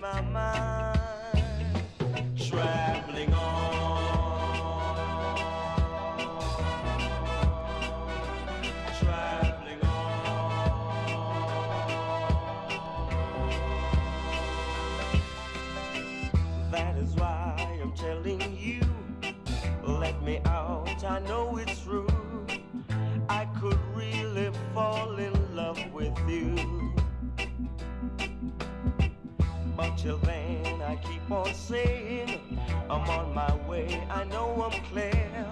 my mind traveling on, traveling on. That is why I'm telling you, let me out, I know it's true. I could really fall in love with you, but till then I keep on saying I'm on my way, I know I'm clear,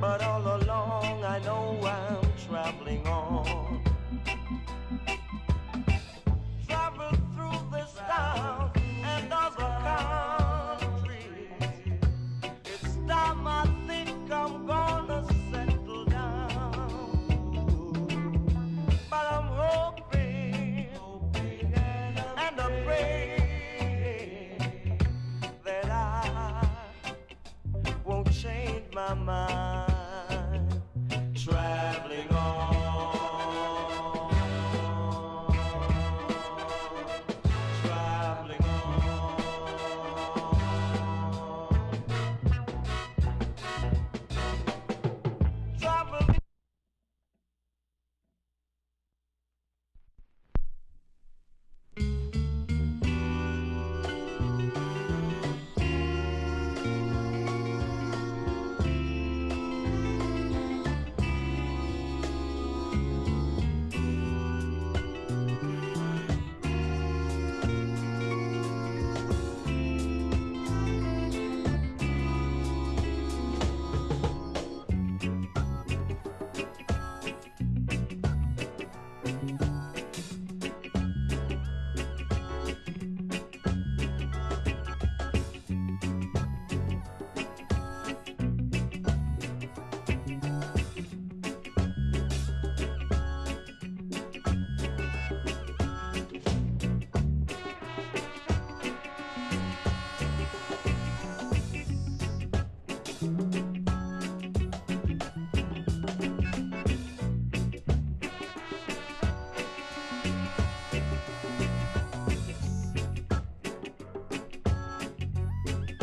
but all along I know I'm traveling on.